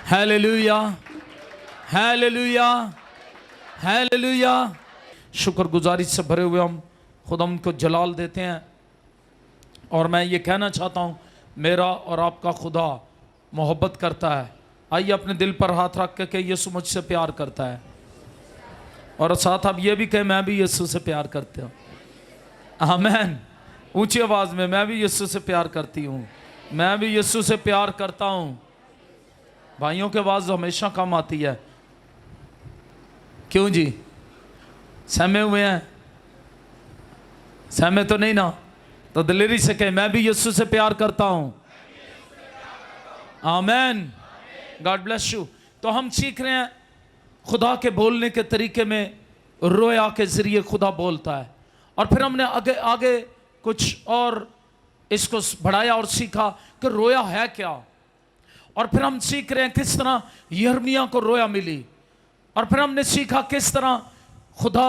Hallelujah, hallelujah, hallelujah. शुक्रगुजारी से भरे हुए हम खुदावंद को जलाल देते हैं। और मैं ये कहना चाहता हूँ, मेरा और आपका खुदा मोहब्बत करता है। आइए अपने दिल पर हाथ रख के कहिए, यीशु मुझसे प्यार करता है। और साथ आप ये भी कहें, मैं भी यीशु से प्यार करता हूँ। आमीन। ऊंची आवाज में, मैं भी यीशु से प्यार करती हूँ, मैं भी यीशु से प्यार करता हूँ। भाइयों की आवाज हमेशा कम आती है, क्यों जी? सहमे हुए हैं? सहमे तो नहीं ना? तो दिलेरी से कहें, मैं भी यीशु से प्यार करता हूँ। आमीन। God bless you. तो हम सीख रहे हैं खुदा के बोलने के तरीके में, रोया के जरिए खुदा बोलता है। और फिर हमने आगे आगे कुछ और इसको बढ़ाया और सीखा कि रोया है क्या। और फिर हम सीख रहे हैं किस तरह यिर्मयाह को रोया मिली। और फिर हमने सीखा किस तरह खुदा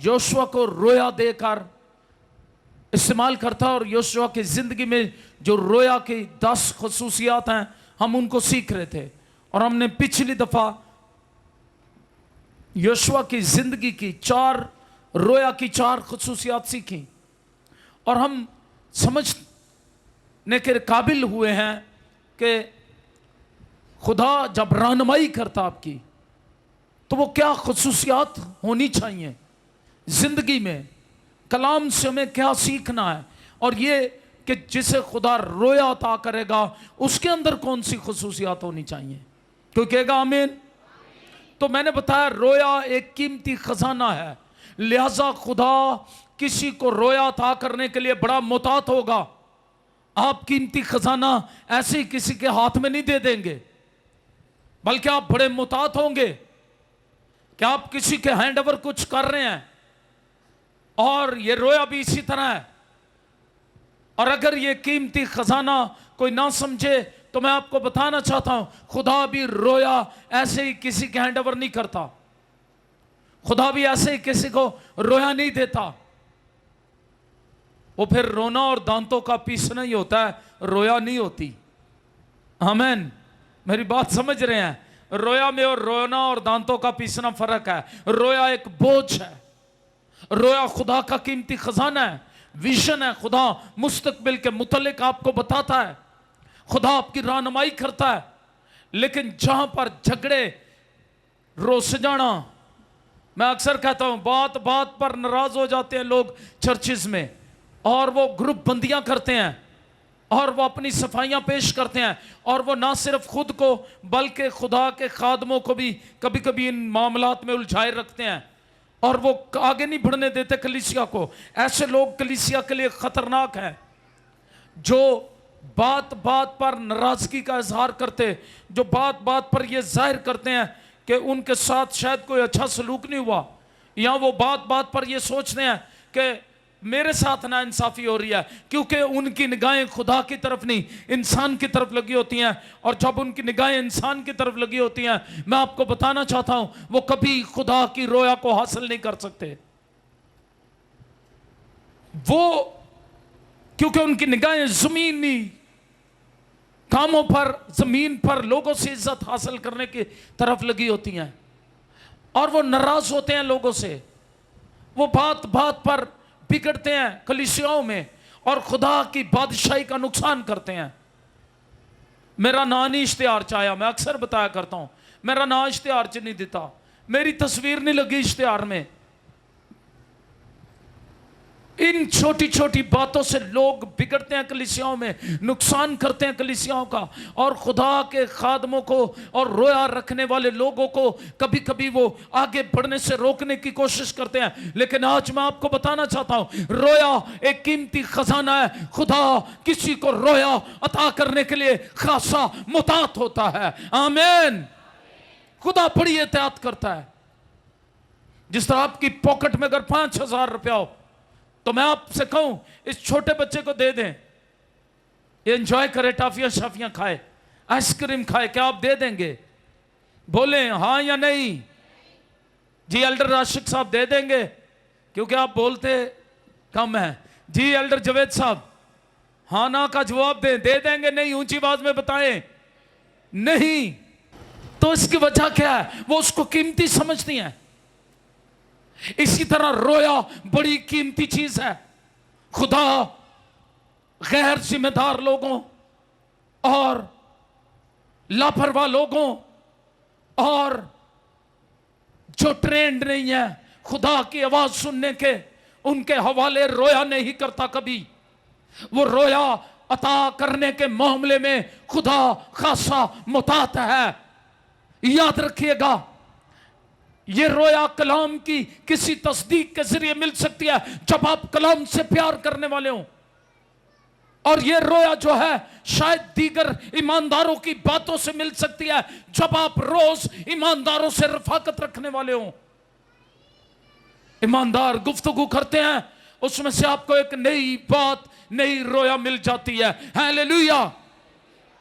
योशुआ को रोया देकर इस्तेमाल करता है। और योशुआ की जिंदगी में जो रोया की 10 खुसूसियात हैं, हम उनको सीख रहे थे। और हमने पिछली दफा योशुआ की जिंदगी की रोया की 4 खुसूसियात सीखी। और हम समझने के काबिल हुए हैं कि खुदा जब रहनुमाई करता आपकी, तो वो क्या खुसूसियात होनी चाहिए जिंदगी में, कलाम से हमें क्या सीखना है। और ये कि जिसे खुदा रोया अता करेगा, उसके अंदर कौन सी खुसूसियात होनी चाहिए। कोई कहेगा आमीन? तो मैंने बताया, रोया एक कीमती खजाना है, लिहाजा खुदा किसी को रोया अता करने के लिए बड़ा मुतात होगा। आप कीमती खजाना ऐसे ही किसी के हाथ में नहीं दे देंगे, बल्कि आप बड़े मुतात होंगे कि आप किसी के हैंड ओवर कुछ कर रहे हैं। और ये रोया भी इसी तरह है। और अगर ये कीमती खजाना कोई ना समझे, तो मैं आपको बताना चाहता हूं, खुदा भी रोया ऐसे ही किसी के हैंड ओवर नहीं करता। खुदा भी ऐसे ही किसी को रोया नहीं देता। वो फिर रोना और दांतों का पीसना ही होता है, रोया नहीं होती। आमीन। मेरी बात समझ रहे हैं? रोया में और रोना और दांतों का पीसना फर्क है। रोया एक बोझ है, रोया खुदा का कीमती खजाना है, विजन है। खुदा मुस्तकबिल के मुतल्लिक आपको बताता है, खुदा आपकी रहनुमाई करता है। लेकिन जहां पर झगड़े, रोस जाना, मैं अक्सर कहता हूं, बात बात पर नाराज हो जाते हैं लोग चर्चिस में, और वो ग्रुप बंदियां करते हैं, और वो अपनी सफाइयां पेश करते हैं। और वो ना सिर्फ खुद को बल्कि खुदा के खादमों को भी कभी कभी इन मामलात में उलझाए रखते हैं, और वो आगे नहीं बढ़ने देते कलीसिया को। ऐसे लोग कलीसिया के लिए खतरनाक हैं, जो बात बात पर नाराजगी का इजहार करते, जो बात बात पर ये जाहिर करते हैं कि उनके साथ शायद कोई अच्छा सलूक नहीं हुआ, या वो बात बात पर ये सोचते हैं कि मेरे साथ ना इंसाफी हो रही है, क्योंकि उनकी निगाहें खुदा की तरफ नहीं, इंसान की तरफ लगी होती हैं। और जब उनकी निगाहें इंसान की तरफ लगी होती हैं, मैं आपको बताना चाहता हूं, वो कभी खुदा की रोया को हासिल नहीं कर सकते। वो क्योंकि उनकी निगाहें जमीनी कामों पर, जमीन पर लोगों से इज्जत हासिल करने की तरफ लगी होती हैं, और वो नाराज होते हैं लोगों से। वो बात बात पर बिगड़ते हैं कलीसियाओं में, और खुदा की बादशाही का नुकसान करते हैं। मेरा नाम नहीं इश्तिहार चाया, मैं अक्सर बताया करता हूं, मेरा नाम इश्तिहार च नहीं देता, मेरी तस्वीर नहीं लगी इश्तिहार में। इन छोटी छोटी बातों से लोग बिगड़ते हैं कलीसियाओं में, नुकसान करते हैं कलीसियाओं का। और खुदा के खादमों को और रोया रखने वाले लोगों को कभी कभी वो आगे बढ़ने से रोकने की कोशिश करते हैं। लेकिन आज मैं आपको बताना चाहता हूं, रोया एक कीमती खजाना है। खुदा किसी को रोया अता करने के लिए खासा मुतात होता है। आमीन। खुदा बड़ी एहतियात करता है। जिस तरह आपकी पॉकेट में अगर 5,000 रुपया हो, तो मैं आपसे कहूं, इस छोटे बच्चे को दे दें, एंजॉय करे, टाफियां शाफियां खाए, आइसक्रीम खाए, क्या आप दे देंगे? बोले हां या नहीं? जी एल्डर राशिक साहब दे देंगे, क्योंकि आप बोलते कम है। जी एल्डर जवेद साहब, हाँ ना का जवाब दें, दे देंगे? नहीं, ऊंची आवाज में बताएं। नहीं। तो इसकी वजह क्या है? वो उसको कीमती समझती हैं। इसी तरह रोया बड़ी कीमती चीज है। खुदा गैर जिम्मेदार लोगों और लापरवाह लोगों और जो ट्रेंड नहीं है खुदा की आवाज सुनने के, उनके हवाले रोया नहीं करता कभी। वो रोया अता करने के मामले में खुदा खासा मुतात है। याद रखिएगा, ये रोया कलाम की किसी तस्दीक के जरिए मिल सकती है जब आप कलाम से प्यार करने वाले हो, और ये रोया जो है शायद दीगर ईमानदारों की बातों से मिल सकती है जब आप रोज ईमानदारों से रफाकत रखने वाले हो। ईमानदार गुफ्तगू करते हैं, उसमें से आपको एक नई बात, नई रोया मिल जाती है। हालेलुया।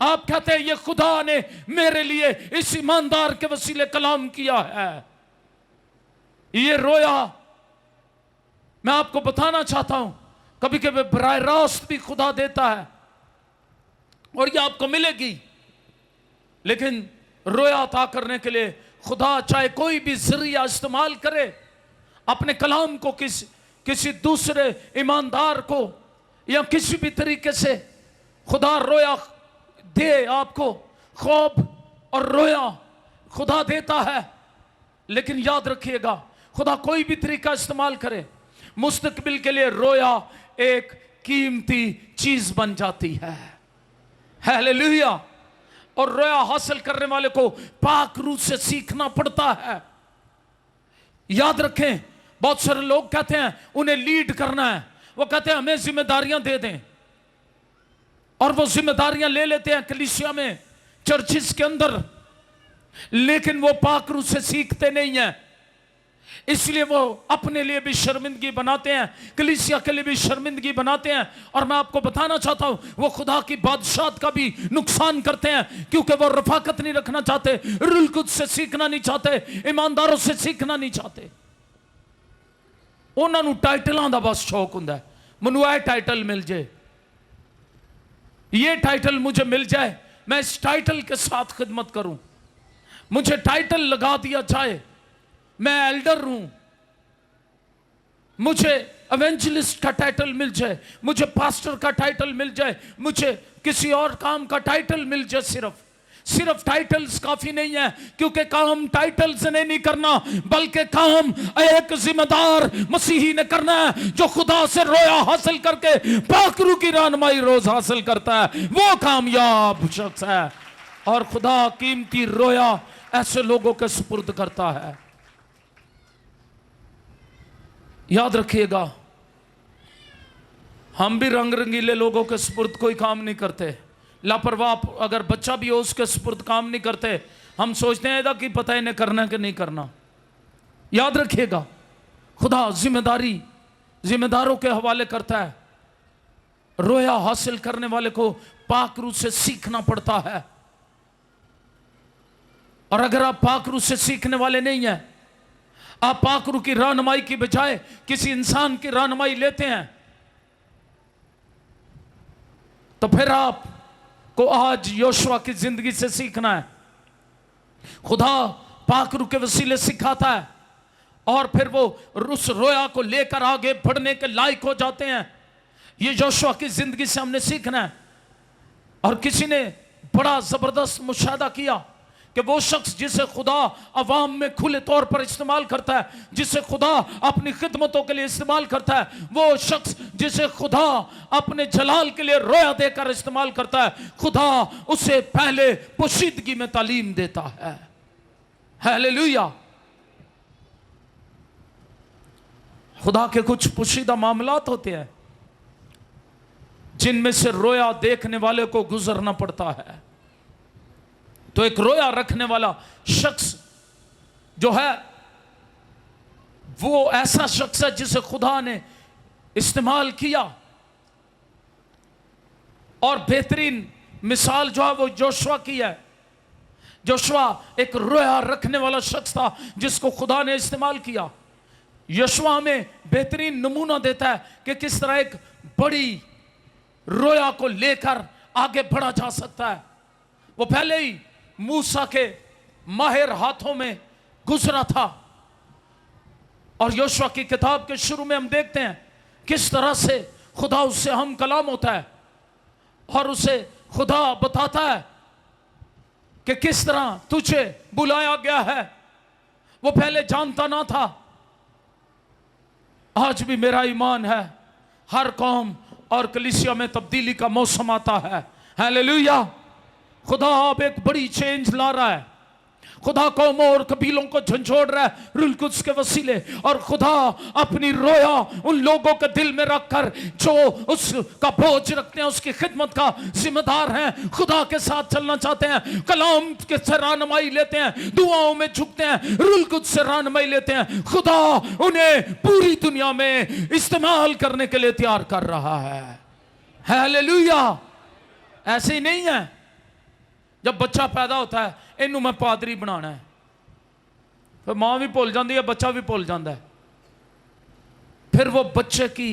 आप कहते हैं ये खुदा ने मेरे लिए इस ईमानदार के वसीले कलाम किया है। ये रोया मैं आपको बताना चाहता हूं, कभी कभी बराह रास्त भी खुदा देता है और ये आपको मिलेगी। लेकिन रोया अता करने के लिए खुदा चाहे कोई भी जरिया इस्तेमाल करे, अपने कलाम को किसी दूसरे ईमानदार को या किसी भी तरीके से खुदा रोया दे आपको। खौफ और रोया खुदा देता है, लेकिन याद रखिएगा खुदा कोई भी तरीका इस्तेमाल करे, मुस्तकबिल के लिए रोया एक कीमती चीज बन जाती है। हालेलुया। और रोया हासिल करने वाले को पाक रूह से सीखना पड़ता है। याद रखें, बहुत सारे लोग कहते हैं उन्हें लीड करना है, वो कहते हैं हमें जिम्मेदारियां दे दें, और वो जिम्मेदारियां ले लेते हैं कलीसिया में, चर्चिस के अंदर, लेकिन वो पाक रूह से सीखते नहीं हैं। इसलिए वो अपने लिए भी शर्मिंदगी बनाते हैं, कलीसिया के लिए भी शर्मिंदगी बनाते हैं, और मैं आपको बताना चाहता हूं वो खुदा की बादशाहत का भी नुकसान करते हैं, क्योंकि वो रफाकत नहीं रखना चाहते, रूल कुछ से सीखना नहीं चाहते, ईमानदारों से सीखना नहीं चाहते। उन्होंने टाइटलों का बस शौक हुंदा है, मैनू यह टाइटल मिल जाए, ये टाइटल मुझे मिल जाए, मैं इस टाइटल के साथ खिदमत करूं, मुझे टाइटल लगा दिया जाए, मैं एल्डर हूं, मुझे एवेंजलिस्ट का टाइटल मिल जाए, मुझे पास्टर का टाइटल मिल जाए, मुझे किसी और काम का टाइटल मिल जाए। सिर्फ टाइटल्स काफी नहीं है, क्योंकि काम टाइटल्स ने नहीं करना, बल्कि काम एक जिम्मेदार मसीही ने करना है जो खुदा से रोया हासिल करके पाक रूह की रहनुमाई रोज हासिल करता है, वो कामयाब शख्स है। और खुदा कीमती रोया ऐसे लोगों के सुपुर्द करता है। याद रखिएगा, हम भी रंग रंगीले लोगों के सुपुर्द कोई काम नहीं करते। लापरवाह अगर बच्चा भी हो उसके सुपुर्द काम नहीं करते, हम सोचते हैं कि पता है इन्हें करना कि नहीं करना। याद रखिएगा, खुदा जिम्मेदारों के हवाले करता है। रोया हासिल करने वाले को पाक रूह से सीखना पड़ता है, और अगर आप पाक रूह से सीखने वाले नहीं हैं, आप पाक रूह की रहनुमाई की बजाय किसी इंसान की रहनुमाई लेते हैं, तो फिर आप को आज योशुआ की जिंदगी से सीखना है। खुदा पाक रूह के वसीले सिखाता है, और फिर वो उस रोया को लेकर आगे बढ़ने के लायक हो जाते हैं। ये योशुआ की जिंदगी से हमने सीखना है। और किसी ने बड़ा जबरदस्त मुशाहदा किया कि वो शख्स जिसे खुदा अवाम में खुले तौर पर इस्तेमाल करता है, जिसे खुदा अपनी खिदमतों के लिए इस्तेमाल करता है, वो शख्स जिसे खुदा अपने जलाल के लिए रोया देकर इस्तेमाल करता है, खुदा उसे पहले पोशीदगी में तालीम देता है। हालेलुया। खुदा के कुछ पोशीदा मामलात होते हैं जिनमें से रोया देखने वाले को गुजरना पड़ता है। तो एक रोया रखने वाला शख्स जो है वो ऐसा शख्स है जिसे खुदा ने इस्तेमाल किया, और बेहतरीन मिसाल जो है वो जोशुआ की है। जोशुआ एक रोया रखने वाला शख्स था जिसको खुदा ने इस्तेमाल किया। यशुआ में बेहतरीन नमूना देता है कि किस तरह एक बड़ी रोया को लेकर आगे बढ़ा जा सकता है। वो पहले ही मूसा के माहिर हाथों में गुजरा था। और योशुआ की किताब के शुरू में हम देखते हैं किस तरह से खुदा उससे हम कलाम होता है और उसे खुदा बताता है कि किस तरह तुझे बुलाया गया है। वो पहले जानता ना था। आज भी मेरा ईमान है हर कौम और कलीसिया में तब्दीली का मौसम आता है। हालेलुया। खुदा अब एक बड़ी चेंज ला रहा है। खुदा कौमों और कबीलों को झंझोड़ रहा है रूह कुद्स के वसीले। और खुदा अपनी रोया उन लोगों के दिल में रखकर जो उसका बोझ रखते हैं, उसकी खिदमत का जिम्मेदार हैं, खुदा के साथ चलना चाहते हैं, कलाम के से रहनुमाई लेते हैं, दुआओं में झुकते हैं, रूह कुद्स से रहनुमाई लेते हैं। खुदा उन्हें पूरी दुनिया में इस्तेमाल करने के लिए तैयार कर रहा है। हालेलुया। ऐसे ही नहीं है जब बच्चा पैदा होता है इनू मैं पादरी बनाना है, फिर मां भी भुल जाती है, बच्चा भी भुल जाता है। फिर वो बच्चे की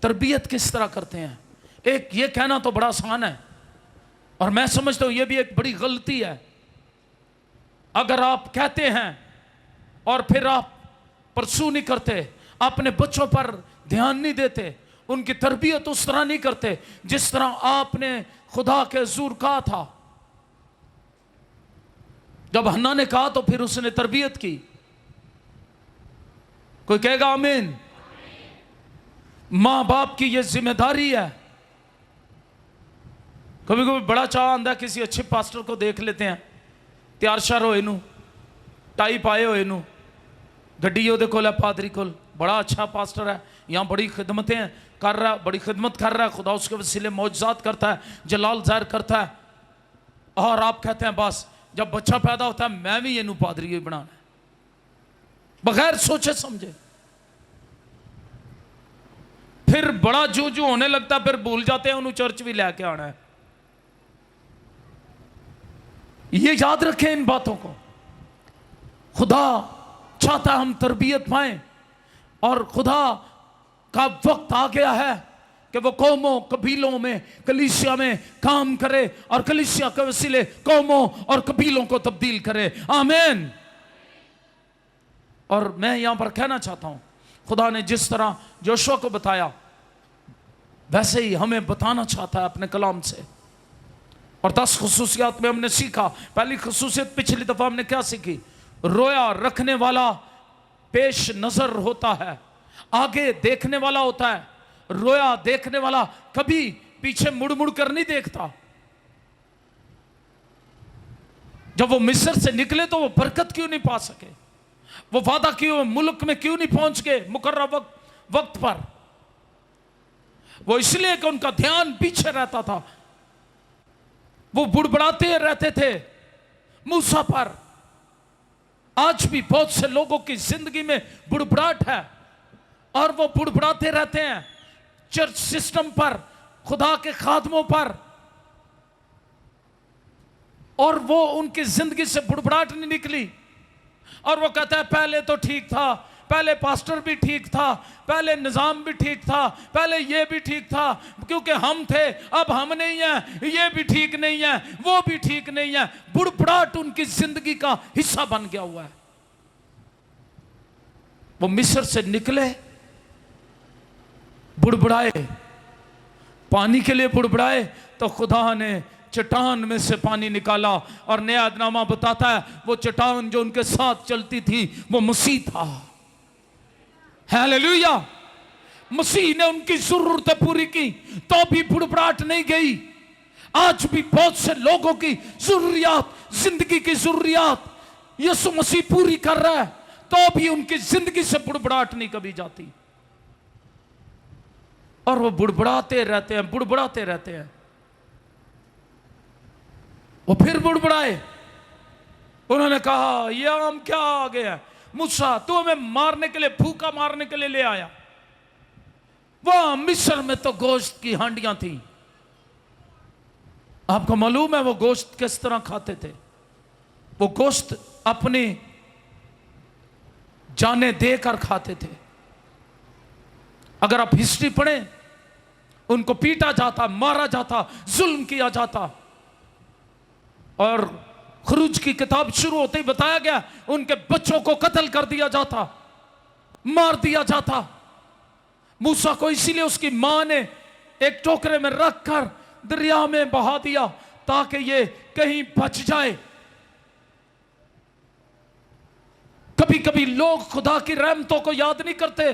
तरबियत किस तरह करते हैं। एक ये कहना तो बड़ा आसान है और मैं समझता हूं ये भी एक बड़ी गलती है। अगर आप कहते हैं और फिर आप परसू नहीं करते, अपने बच्चों पर ध्यान नहीं देते, उनकी तरबियत उस तरह नहीं करते जिस तरह आपने खुदा के हुजूर कहा था। जब हन्ना ने कहा तो फिर उसने तरबियत की। कोई कहेगा आमीन। मां बाप की यह जिम्मेदारी है। कभी कभी बड़ा चाह आंदा है किसी अच्छे पास्टर को देख लेते हैं, तैयार शार होए नू, टाई पाए होए नू, गड्डी ओदे कोल है, पादरी कोल, बड़ा अच्छा पास्टर है, यहाँ बड़ी खिदमतें कर रहा है, बड़ी खिदमत कर रहा है, खुदा उसके वसीले मौजज़ात करता है, जलाल ज़ाहिर करता है। और आप कहते हैं बस जब बच्चा पैदा होता है मैं भी इनू पादरी बनाना है, बगैर सोचे समझे। फिर बड़ा जू जू होने लगता है, फिर भूल जाते हैं उन्हें चर्च भी लेके आना है। ये याद रखें इन बातों को। खुदा चाहता हम तरबियत पाएं और खुदा का वक्त आ गया है कि वो कौमों कबीलों में कलीसिया में काम करे और कलीसिया के वसीले कौमों और कबीलों को तब्दील करे। आमीन। और मैं यहां पर कहना चाहता हूं खुदा ने जिस तरह जोशुआ को बताया वैसे ही हमें बताना चाहता है अपने कलाम से। और 10 खुसूसियात में हमने सीखा। पहली खुसूसियत पिछली दफा हमने क्या सीखी? रोया रखने वाला पेश नजर होता है, आगे देखने वाला होता है। रोया देखने वाला कभी पीछे मुड़ मुड़ कर नहीं देखता। जब वो मिस्र से निकले तो वो बरकत क्यों नहीं पा सके? वो वादा क्यों मुल्क में क्यों नहीं पहुंच गए मुकर्रर वक्त पर? वो इसलिए कि उनका ध्यान पीछे रहता था। वो बुड़बड़ाते रहते थे मूसा पर। आज भी बहुत से लोगों की जिंदगी में बुड़बड़ाहट है और वो बुड़बड़ाते रहते हैं चर्च सिस्टम पर, खुदा के खादमों पर, और वो उनकी जिंदगी से बुड़बड़ाहट नहीं निकली। और वो कहता है पहले तो ठीक था, पहले पास्टर भी ठीक था, पहले निजाम भी ठीक था, पहले ये भी ठीक था, क्योंकि हम थे, अब हम नहीं हैं, ये भी ठीक नहीं है, वो भी ठीक नहीं है। बुड़बड़ाहट उनकी जिंदगी का हिस्सा बन गया हुआ है। वो मिस्र से निकले, बुड़बड़ाए, पानी के लिए बुड़बड़ाए, तो खुदा ने चट्टान में से पानी निकाला। और नया अहदनामा बताता है वो चट्टान जो उनके साथ चलती थी वो मसीह था। हालेलुया। मसीह ने उनकी जरूरतें पूरी की तो भी बुड़बड़ाहट नहीं गई। आज भी बहुत से लोगों की जरूरियात, जिंदगी की जरूरियात यीशु मसीह पूरी कर रहा है, तो भी उनकी जिंदगी से बुड़बड़ाहट नहीं कभी जाती। और वो बुड़बड़ाते रहते हैं, बुड़बड़ाते रहते हैं। वो फिर बुड़बड़ाए। उन्होंने कहा ये हम क्या आ गया मूसा, तू हमें मारने के लिए, भूखा मारने के लिए ले आया। वहां मिस्र में तो गोश्त की हांडियां थी। आपको मालूम है वो गोश्त किस तरह खाते थे? वो गोश्त अपनी जाने देकर खाते थे। अगर आप हिस्ट्री पढ़ें, उनको पीटा जाता, मारा जाता, जुल्म किया जाता। और खरूज की किताब शुरू होते ही बताया गया उनके बच्चों को कत्ल कर दिया जाता, मार दिया जाता। मूसा को इसीलिए उसकी मां ने एक टोकरे में रखकर दरिया में बहा दिया ताकि ये कहीं बच जाए। कभी कभी लोग खुदा की रहमतों को याद नहीं करते,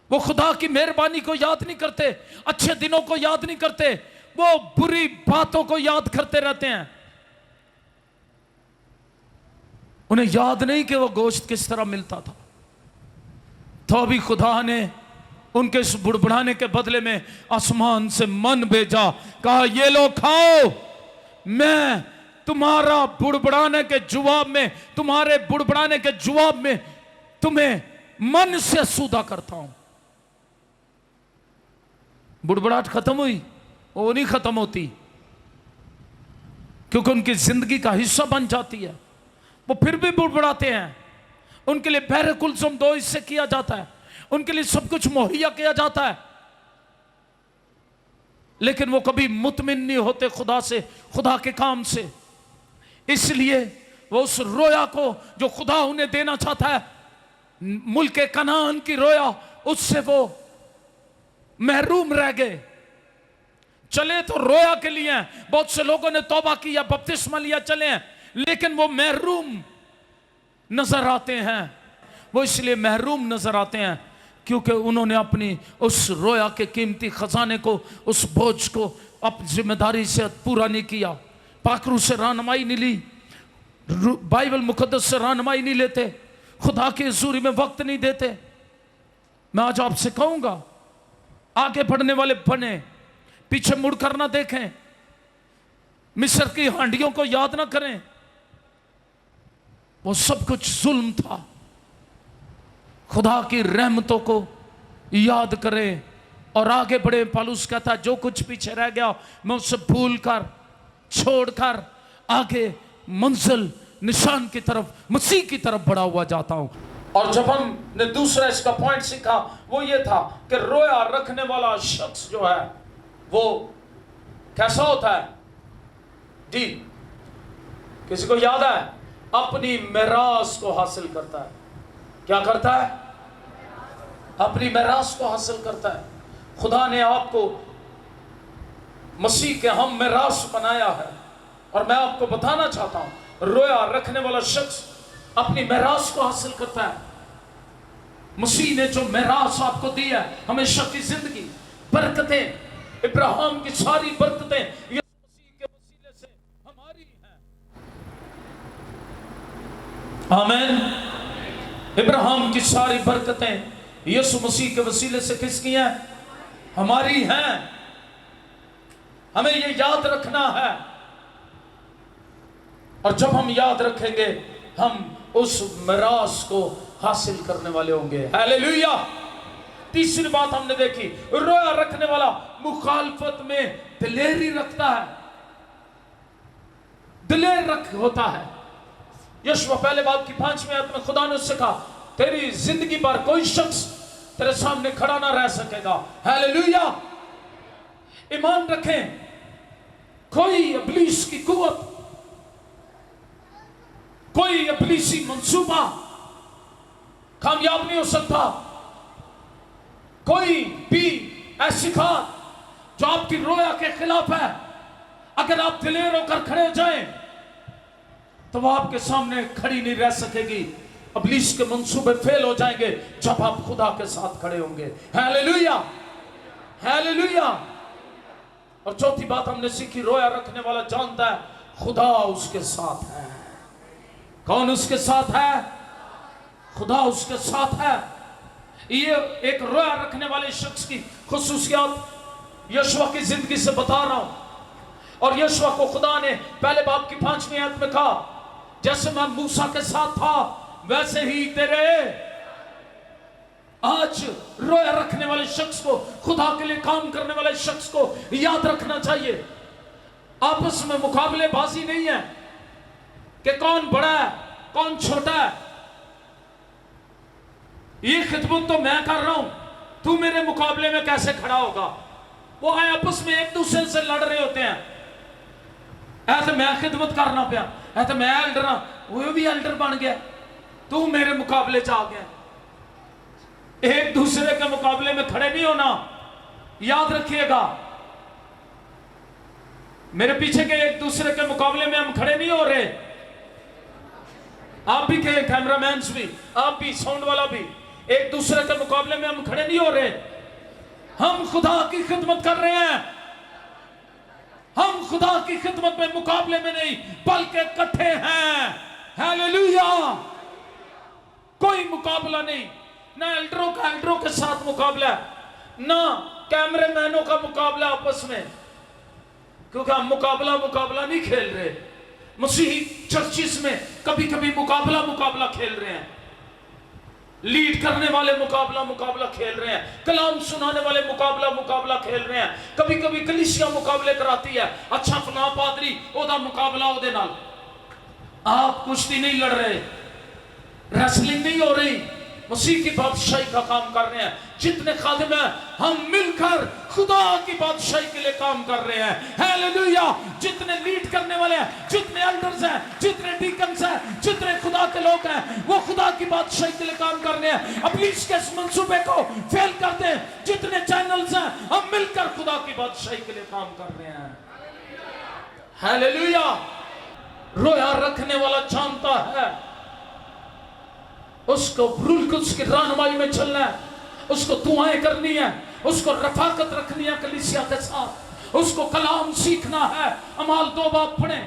वो खुदा की मेहरबानी को याद नहीं करते, अच्छे दिनों को याद नहीं करते, वो बुरी बातों को याद करते रहते हैं। उन्हें याद नहीं कि वो गोश्त किस तरह मिलता था। तो अभी खुदा ने उनके इस बुड़बुड़ाने के बदले में आसमान से मन भेजा, कहा ये लो खाओ, मैं तुम्हारा बुड़बुड़ाने के जवाब में, तुम्हारे बुड़बुड़ाने के जवाब में तुम्हें मन से सूदा करता हूं। बुड़बुड़ाहट खत्म हुई? वो नहीं खत्म होती, क्योंकि उनकी जिंदगी का हिस्सा बन जाती है। वो फिर भी बुड़बुड़ाते हैं। उनके लिए बहरे कुलसुम दो हिस्से किया जाता है, उनके लिए सब कुछ मुहैया किया जाता है, लेकिन वो कभी मुतमिन नहीं होते खुदा से, खुदा के काम से। इसलिए वो उस रोया को जो खुदा उन्हें देना चाहता है, मुल्क कनान की रोया, उससे वो महरूम रह गए। चले तो रोया के लिए, बहुत से लोगों ने तौबा किया, बपतिस्मा लिया, चले हैं, लेकिन वो महरूम नजर आते हैं। वो इसलिए महरूम नजर आते हैं क्योंकि उन्होंने अपनी उस रोया के कीमती खजाने को, उस बोझ को अपनी जिम्मेदारी से पूरा नहीं किया, पाकरू से रहनुमाई नहीं ली, बाइबल मुकद्दस से रहनुमाई नहीं लेते, खुदा की हजूरी में वक्त नहीं देते। मैं आज आपसे कहूंगा, आगे बढ़ने वाले बने, पीछे मुड़कर ना देखें, मिस्र की हांडियों को याद ना करें। वो सब कुछ जुल्म था। खुदा की रहमतों को याद करें और आगे बढ़े। पौलुस कहता है जो कुछ पीछे रह गया मैं उससे भूल कर, छोड़कर आगे मंजिल निशान की तरफ, मसीह की तरफ बढ़ा हुआ जाता हूं। और जब हमने दूसरा इसका पॉइंट सीखा वो ये था कि रोया रखने वाला शख्स जो है वो कैसा होता है जी? किसी को याद है? अपनी मिरास को हासिल करता है। क्या करता है? अपनी मिरास को हासिल करता है। खुदा ने आपको मसीह के हम मिरास बनाया है, और मैं आपको बताना चाहता हूं, रोया रखने वाला शख्स अपनी मिरास को हासिल करता है। मसीह ने जो मिरास आपको दी है, हमेशा की जिंदगी, बरकतें, इब्राहिम की सारी बरकतें ये मसीह के वसीले से हमारी हैं। आमीन। इब्राहिम की सारी बरकतें यीशु मसीह के वसीले से किसकी हैं? हमारी हैं। हमें ये याद रखना है, और जब हम याद रखेंगे हम उस मिरास को हासिल करने वाले होंगे। हालेलुया। तीसरी बात हमने देखी, रोया रखने वाला मुखालफत में दिलेरी रखता है, दिलेर रख होता है। यशवा पहले बाब की 5वीं आयत में खुदा ने उससे कहा तेरी जिंदगी पर कोई शख्स तेरे सामने खड़ा ना रह सकेगा। हालेलुया। ईमान रखें, कोई इब्लीस की कुव्वत, कोई इब्लीसी मंसूबा कामयाब नहीं हो सकता। कोई भी ऐसी खात जो आपकी रोया के खिलाफ है, अगर आप दिलेर होकर खड़े हो जाएं तो वो आपके सामने खड़ी नहीं रह सकेगी। इब्लीस के मंसूबे फेल हो जाएंगे जब आप खुदा के साथ खड़े होंगे। Hallelujah, hallelujah. और चौथी बात हमने सीखी, रोया रखने वाला जानता है खुदा उसके साथ है। कौन उसके साथ है? खुदा उसके साथ है। ये एक रोया रखने वाले शख्स की खुसूसियत यशवा की जिंदगी से बता रहा हूं। और यशवा को खुदा ने पहले बाब की 5वीं आयत में कहा जैसे मैं मूसा के साथ था वैसे ही तेरे। आज रोया रखने वाले शख्स को, खुदा के लिए काम करने वाले शख्स को याद रखना चाहिए, आपस में मुकाबलेबाजी नहीं है कि कौन बड़ा है कौन छोटा है। ये खिदमत तो मैं कर रहा हूं, तू मेरे मुकाबले में कैसे खड़ा होगा। वो आपस में एक दूसरे से लड़ रहे होते हैं। तो मैं खिदमत करना पाया, ऐ तो मैं एल्डर हाँ, वो भी एल्डर बन गया, तू मेरे मुकाबले च आ गया। एक दूसरे के मुकाबले में खड़े नहीं होना, याद रखिएगा। मेरे पीछे के एक दूसरे के मुकाबले में हम खड़े नहीं हो रहे। आप भी कहें, कैमरामैन भी, आप भी, साउंड वाला भी, एक दूसरे के मुकाबले में हम खड़े नहीं हो रहे। हम खुदा की खिदमत कर रहे हैं। हम खुदा की खिदमत में मुकाबले में नहीं, बल्कि इकट्ठे हैं। हालेलुया। कोई मुकाबला नहीं, ना एल्डरों का एल्डरों के साथ मुकाबला, ना कैमरेमैनों का मुकाबला आपस में, क्योंकि हम मुकाबला नहीं खेल रहे। मसीही चर्चिस में कभी कभी मुकाबला खेल रहे हैं। लीड करने वाले मुकाबला खेल रहे हैं, कलाम सुनाने वाले मुकाबला खेल रहे हैं। कभी कभी कलीसिया मुकाबले कराती है, अच्छा फलां पादरी ओदा मुकाबला ओदे नाल। आप कुश्ती नहीं लड़ रहे, रेसलिंग नहीं हो रही, मसीह की बादशाही का काम कर रहे हैं। जितने खादिम हैं, हम मिलकर खुदा की बादशाही के लिए काम कर रहे हैं। हालेलुया। जितने लीड करने वाले हैं, जितने एल्डर्स हैं, जितने डीकन्स हैं, जितने खुदा के लोग हैं, वो खुदा की बादशाही के लिए काम कर रहे हैं। इब्लीस के इस मंसूबे को फेल कर दें। जितने चैनल्स हैं, हम मिलकर खुदा की बादशाही के लिए काम कर रहे हैं। हालेलुया। रोया रखने वाला जानता है उसको रूल कुछ की रहनुमाई में चलना है, उसको दुआएं करनी है, उसको रफाकत रखनी है कलीसिया के साथ, उसको कलाम सीखना है। अमाल 2 बाब पढ़े,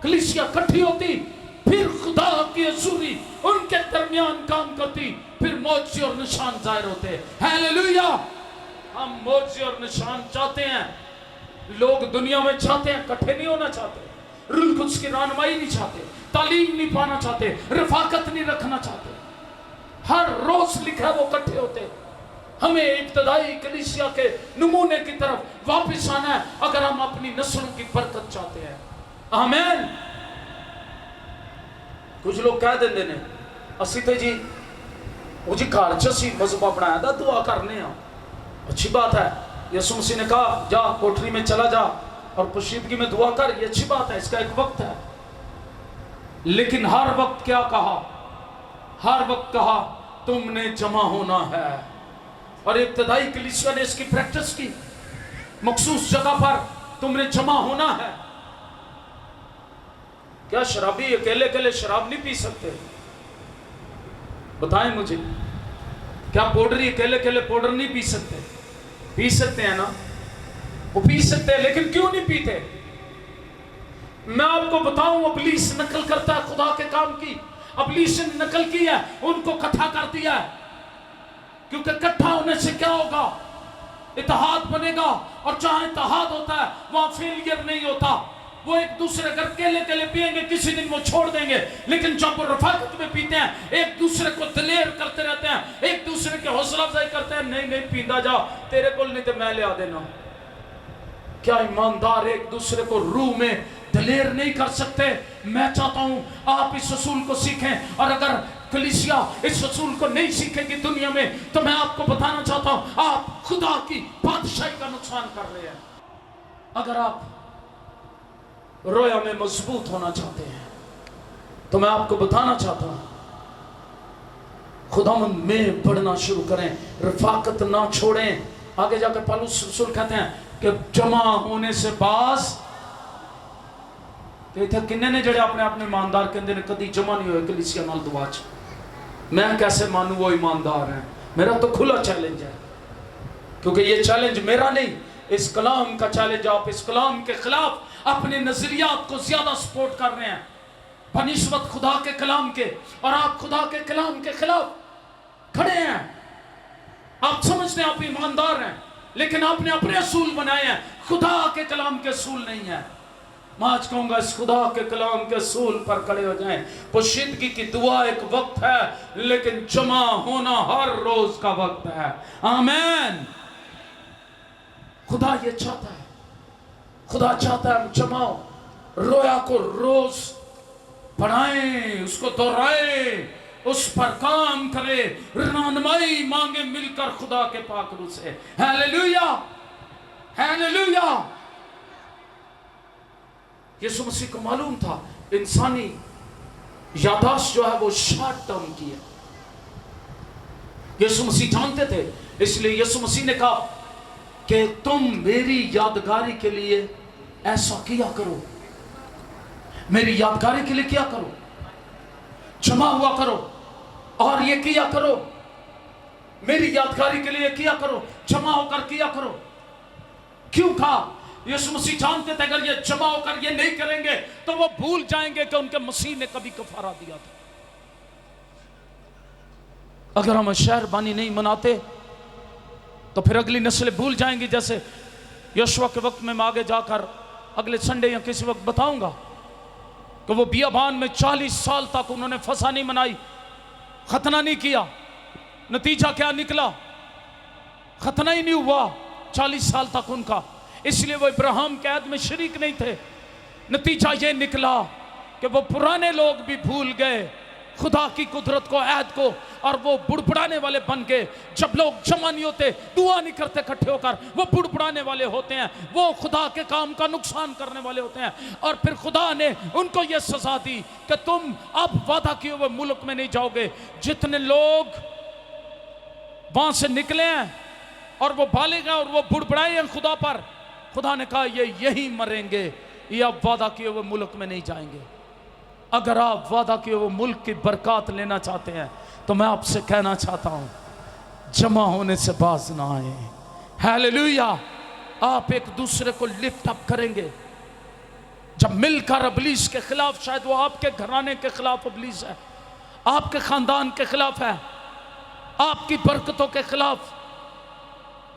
कलीसिया इकट्ठी होती, फिर खुदा की हजूरी उनके दरमियान काम करती, फिर मौजे और निशान जाहिर होते। हालेलुया। हम मौजे और निशान चाहते हैं। लोग दुनिया में चाहते हैं, इकट्ठे नहीं होना चाहते, रूल कुछ की रहनुमाई नहीं चाहते, तालीम नहीं पाना चाहते, रफाकत नहीं रखना चाहते। हर रोज लिखा वो इकट्ठे होते। हमें इब्तदाई कलीसिया के नमूने की तरफ वापस आना है, अगर हम अपनी नस्लों की बरकत चाहते हैं। आमीन। कुछ लोग कह देंगे ने, असी तो जी वो जी घर च असी मजहबा बनाया था, दुआ करने। अच्छी बात है। यीशु मसीह ने कहा, जा कोठरी में चला जा और पोशीदगी में दुआ कर, ये अच्छी बात है, इसका एक वक्त है। लेकिन हर वक्त क्या कहा? हर वक्त कहा तुमने जमा होना है। और इब्तदाई कलीसिया ने इसकी प्रैक्टिस की। मखसूस जगह पर तुमने जमा होना है। क्या शराबी अकेले अकेले शराब नहीं पी सकते? बताएं मुझे। क्या पाउडरी अकेले अकेले पाउडर नहीं पी सकते? पी सकते हैं ना, वो पी सकते हैं, लेकिन क्यों नहीं पीते? मैं आपको बताऊं, इब्लीस नकल करता है खुदा के काम की। इब्लीस ने नकल की है, उनको इकट्ठा कर दिया है, क्योंकि इकट्ठा होने से क्या होगा? इत्तेहाद बनेगा, और जहां इत्तेहाद होता है वहां फेलियर नहीं होता। वो एक दूसरे अगर केले केले पिएंगे, किसी दिन वो छोड़ देंगे, लेकिन जब वो रफाकत में पीते हैं, एक दूसरे को दलेर करते रहते हैं, एक दूसरे की हौसला अफजाई करते हैं। नहीं नहीं पींदा जा, तेरे को नहीं तो मैं लिया देना। क्या ईमानदार एक दूसरे को रूह में दलेर नहीं कर सकते? मैं चाहता हूं आप इस असूल को सीखें, और अगर कलीसिया इस असूल को नहीं सीखेगी दुनिया में, तो मैं आपको बताना चाहता हूं आप खुदा की बादशाही का नुकसान कर रहे हैं। अगर आप रोया में मजबूत होना चाहते हैं, तो मैं आपको बताना चाहता हूं खुदा में बढ़ना शुरू करें, रफाकत ना छोड़ें। आगे जाकर पौलुस रसूल कहते हैं कि जमा होने से बाज। तो इतने किन्ने ने जड़े अपने अपने ईमानदार कहते हैं कभी जमा नहीं हुए कलीसिया नाल दुआ च। मैं कैसे मानूं वो ईमानदार है? मेरा तो खुला चैलेंज है, क्योंकि ये चैलेंज मेरा नहीं, इस कलाम का चैलेंज। आप इस कलाम के खिलाफ अपने नजरियात को ज्यादा सपोर्ट कर रहे हैं बनिस्बत खुदा के कलाम के, और आप खुदा के कलाम के खिलाफ खड़े हैं। आप समझते हैं आप ईमानदार हैं, लेकिन आपने अपने असूल बनाए हैं, खुदा के कलाम के असूल नहीं है। मैं आज कहूंगा इस खुदा के कलाम के असूल पर खड़े हो जाएं। पोशीदगी की दुआ एक वक्त है, लेकिन जमा होना हर रोज का वक्त है। आमीन। खुदा ये चाहता है, खुदा चाहता है हम जमाओ, रोया को रोज पढ़ाएं, उसको दोहराएं, उस पर काम करे, रहनुमाई मांगे मिलकर खुदा के पाक रूह से। Hallelujah, hallelujah. यीशु मसीह को मालूम था इंसानी याददाश्त जो है वो शॉर्ट टर्म की है। यीशु मसीह जानते थे, इसलिए यीशु मसीह ने कहा कि तुम मेरी यादगारी के लिए ऐसा किया करो, मेरी यादगारी के लिए क्या करो, जमा हुआ करो और ये किया करो, मेरी यादगारी के लिए किया करो, जमा होकर किया करो। क्यों कहा? यीशु मसीह जानते थे अगर ये जमा होकर ये नहीं करेंगे तो वो भूल जाएंगे कि उनके मसीह ने कभी कफारा दिया था। अगर हम शहरबानी नहीं मनाते तो फिर अगली नस्लें भूल जाएंगी। जैसे यशवा के वक्त में मैं आगे जाकर अगले संडे या किसी वक्त बताऊंगा कि वो बियाबान में 40 साल तक उन्होंने फसा नहीं मनाई, खतना नहीं किया। नतीजा क्या निकला? खतना ही नहीं हुआ 40 साल तक उनका, इसलिए वो इब्राहिम के ऐद में शरीक नहीं थे। नतीजा ये निकला कि वो पुराने लोग भी भूल गए खुदा की कुदरत को, ऐद को, और वो बुड़बुड़ाने वाले बन गए। जब लोग जमा नहीं होते, दुआ नहीं करते इकट्ठे होकर, वो बुड़बुड़ाने वाले होते हैं, वो खुदा के काम का नुकसान करने वाले होते हैं। और फिर खुदा ने उनको ये सजा दी कि तुम अब वादा किए हुए मुल्क में नहीं जाओगे। जितने लोग वहां से निकले हैं और वो भाले गए और वो बुड़बुड़ाए हैं खुदा पर, खुदा ने कहा ये यही मरेंगे, ये अब वादा किए हुए मुल्क में नहीं जाएंगे। अगर आप वादा किए हुए मुल्क की बरकत लेना चाहते हैं तो मैं आपसे कहना चाहता हूं, जमा होने से बाज ना आए। हालेलुया। आप एक दूसरे को लिफ्ट अप करेंगे जब मिलकर इब्लीस के खिलाफ, शायद वो आपके घराने के खिलाफ इब्लीस है, आपके खानदान के खिलाफ है, आपकी बरकतों के खिलाफ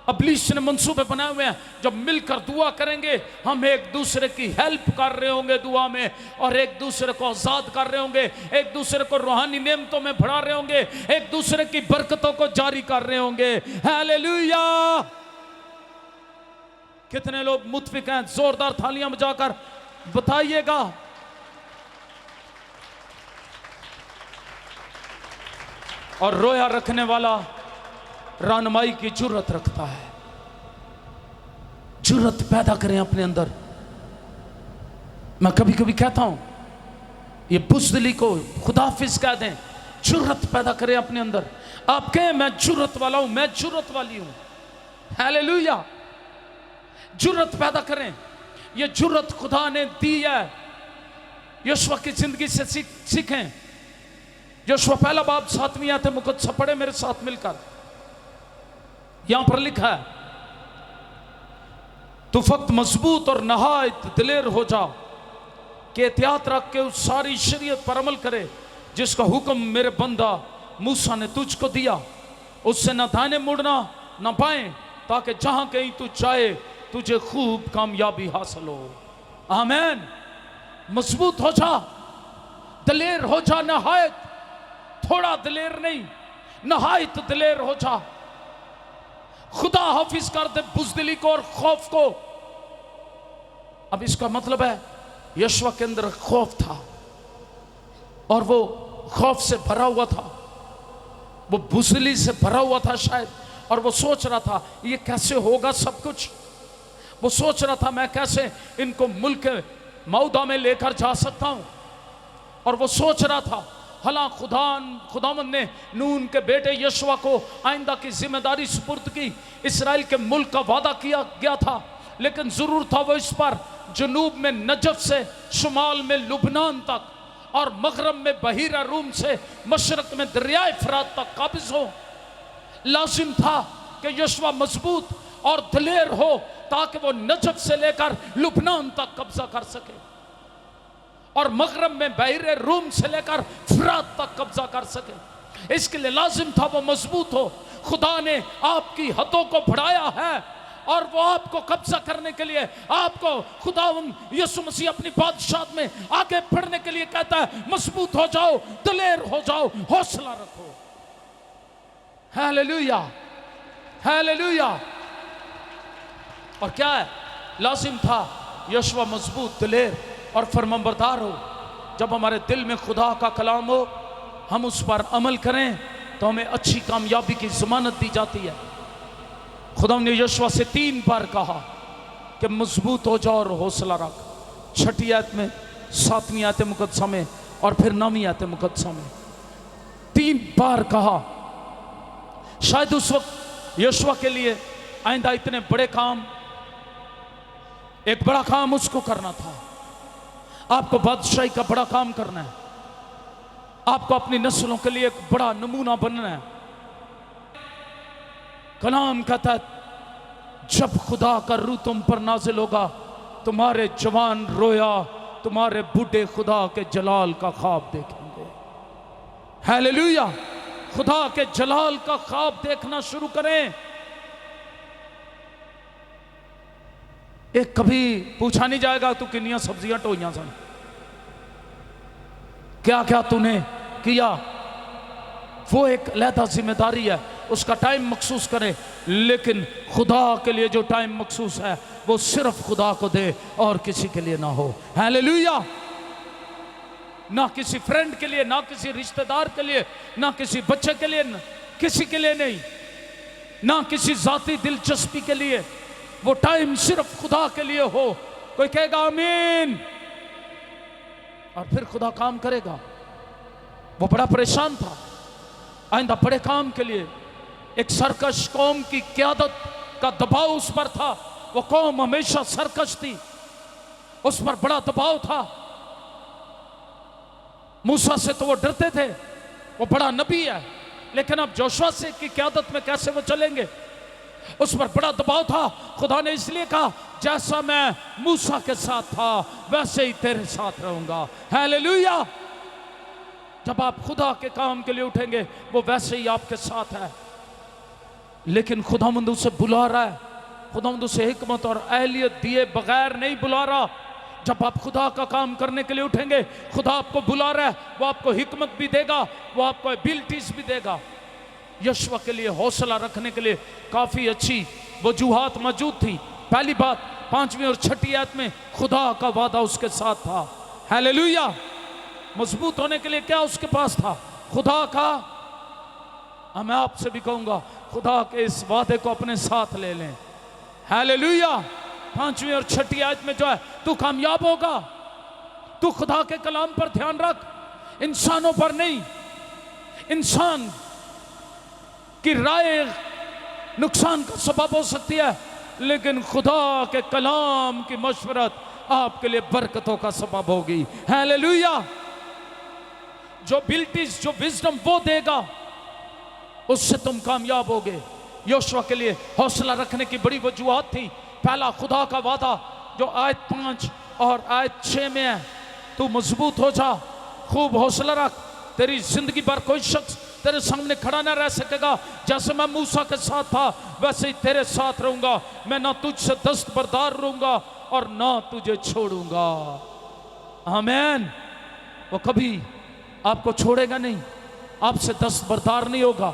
इब्लीस ने मंसूबे बनाए हुए हैं। जब मिलकर दुआ करेंगे, हम एक दूसरे की हेल्प कर रहे होंगे दुआ में, और एक दूसरे को आजाद कर रहे होंगे, एक दूसरे को रूहानी नेमतों में बढ़ा रहे होंगे, एक दूसरे की बरकतों को जारी कर रहे होंगे। हालेलुया। कितने लोग मुतफिक हैं? जोरदार थालियां बजाकर बताइएगा। और रोया रखने वाला रहनुमाई की जुर्रत रखता है। जुर्रत पैदा करें अपने अंदर। मैं कभी कभी कहता हूं ये बुज़दिली को खुदाफिज कह दें, जुर्रत पैदा करें अपने अंदर। आप कहें मैं जुर्रत वाला हूं, मैं जुर्रत वाली हूं। हालेलुया। जुर्रत पैदा करें। ये जुर्रत खुदा ने दी है। यहोशू की जिंदगी से सीखें। यहोशू पहला बाब 7वीं आयत मुकद्दस पढ़े मेरे साथ मिलकर। यहां पर लिखा है, तू फक्त मजबूत और नहायत दिलेर हो जा कि एहतियात रख के उस सारी शरीयत पर अमल करे जिसका हुक्म मेरे बंदा मूसा ने तुझको दिया। उससे न दाहिने मुड़ना न बाएं, ताकि जहां कहीं तू जाए तुझे खूब कामयाबी हासिल हो। आमीन। मजबूत हो जा, दिलेर हो जा, नहायत, थोड़ा दिलेर नहीं, नहायत दिलेर हो जा। खुदा हाफिज कर दे बुज़दिली को और खौफ को। अब इसका मतलब है यहोशू के अंदर खौफ था और वो खौफ से भरा हुआ था, वो बुज़दिली से भरा हुआ था शायद, और वो सोच रहा था ये कैसे होगा सब कुछ। वो सोच रहा था मैं कैसे इनको मुल्क मौदा में लेकर जा सकता हूं। और वो सोच रहा था, हला खुदावंद ने नून के बेटे यहोशू को आइंदा की जिम्मेदारी सुपुर्द की। इस्राएल के मुल्क का वादा किया गया था, लेकिन जरूर था वो इस पर जनूब में नजफ से शुमाल में लुबनान तक और मगरब में बहीरा रूम से मशरक में दरियाए फरात तक काबिज हो। लाजिम था कि यहोशू मजबूत और दिलेर हो ताकि वो नजफ से लेकर लुबनान तक कब्जा कर सके और मगरब में बहरे रूम से लेकर फरात तक कब्जा कर सके। इसके लिए लाजिम था वो मजबूत हो। खुदा ने आपकी हदों को बढ़ाया है और वो आपको कब्जा करने के लिए आपको खुदावंद यीशु मसीह अपनी बादशाहत में आगे बढ़ने के लिए कहता है, मजबूत हो जाओ, दिलेर हो जाओ, हौसला रखो। Hallelujah, hallelujah. और क्या है? लाजिम था यहोशू मजबूत, दिलेर और फरमाबरदार हो। जब हमारे दिल में खुदा का कलाम हो, हम उस पर अमल करें तो हमें अच्छी कामयाबी की जमानत दी जाती है। खुदा ने यहोशू से 3 बार कहा कि मजबूत हो जाओ और हौसला रख। 6ठी आयत में, 7वीं आयत मुकद्दसा में और फिर 9वीं आयत मुकद्दसा में 3 बार कहा। शायद उस वक्त यहोशू के लिए आइंदा इतने बड़े काम, एक बड़ा काम उसको करना था। आपको बादशाही का बड़ा काम करना है, आपको अपनी नस्लों के लिए एक बड़ा नमूना बनना है। कलाम कहता है जब खुदा का रूह तुम पर नाजिल होगा, तुम्हारे जवान रोया, तुम्हारे बूढ़े खुदा के जलाल का ख्वाब देखेंगे। हालेलुया। खुदा के जलाल का ख्वाब देखना शुरू करें। एक कभी पूछा नहीं जाएगा तू किन्नियां सब्जियां ढोइयां सन, क्या क्या तूने किया। वो एक अलहदा जिम्मेदारी है, उसका टाइम मखसूस करे, लेकिन खुदा के लिए जो टाइम मखसूस है वो सिर्फ खुदा को दे और किसी के लिए ना हो। हालेलुया। ना किसी फ्रेंड के लिए, ना किसी रिश्तेदार के लिए, ना किसी बच्चे के लिए, किसी के लिए नहीं, ना किसी जाती दिलचस्पी के लिए। वो टाइम सिर्फ खुदा के लिए हो। कोई कहेगा आमीन, और फिर खुदा काम करेगा। वो बड़ा परेशान था, आइंदा बड़े काम के लिए एक सरकश कौम की क़यादत का दबाव उस पर था। वो कौम हमेशा सरकश थी, उस पर बड़ा दबाव था। मूसा से तो वो डरते थे, वो बड़ा नबी है, लेकिन अब जोशुआ से की क़यादत में कैसे वो चलेंगे, उस पर बड़ा दबाव था। खुदा ने इसलिए कहा जैसा मैं मूसा के साथ था वैसे ही तेरे साथ रहूंगा। हालेलुया। जब आप खुदा के काम के लिए उठेंगे वो वैसे ही आपके साथ है। लेकिन खुदावंद उसे बुला रहा है, खुदावंद उसे हिकमत और अहलियत दिए बगैर नहीं बुला रहा। जब आप खुदा का काम करने के लिए उठेंगे, खुदा आपको बुला रहा है, वो आपको हिकमत भी देगा, वो आपको एबिलिटीज भी देगा। यहोशू के लिए हौसला रखने के लिए काफी अच्छी वजूहात मौजूद थी। पहली बात, 5वीं और 6ठी आयत में खुदा का वादा उसके साथ था। हालेलुया। मजबूत होने के लिए क्या उसके पास था? खुदा का। मैं आपसे भी कहूंगा खुदा के इस वादे को अपने साथ ले लें। हालेलुया। 5वीं और 6ठी आयत में जो है, तू कामयाब होगा, तू खुदा के कलाम पर ध्यान रख, इंसानों पर नहीं। इंसान की राय नुकसान का सबब हो सकती है, लेकिन खुदा के कलाम की मशवरत आपके लिए बरकतों का सबब होगी। हालेलुया। जो एबिलिटीज, जो विजडम वो देगा, उससे तुम कामयाब होगे। यहोशू के लिए हौसला रखने की बड़ी वजूहत थी। पहला, खुदा का वादा जो आयत 5 और आयत 6 में है, तू मजबूत हो जा, खूब हौसला रख। तेरी जिंदगी भर कोई शख्स तेरे सामने खड़ा ना रह सकेगा। जैसे मैं मूसा के साथ था वैसे ही तेरे साथ रहूंगा। मैं ना तुझसे दस्तबरदार रहूंगा और ना तुझे छोड़ूंगा। आमीन। वो कभी आपको छोड़ेगा नहीं, आपसे दस्तबरदार नहीं होगा,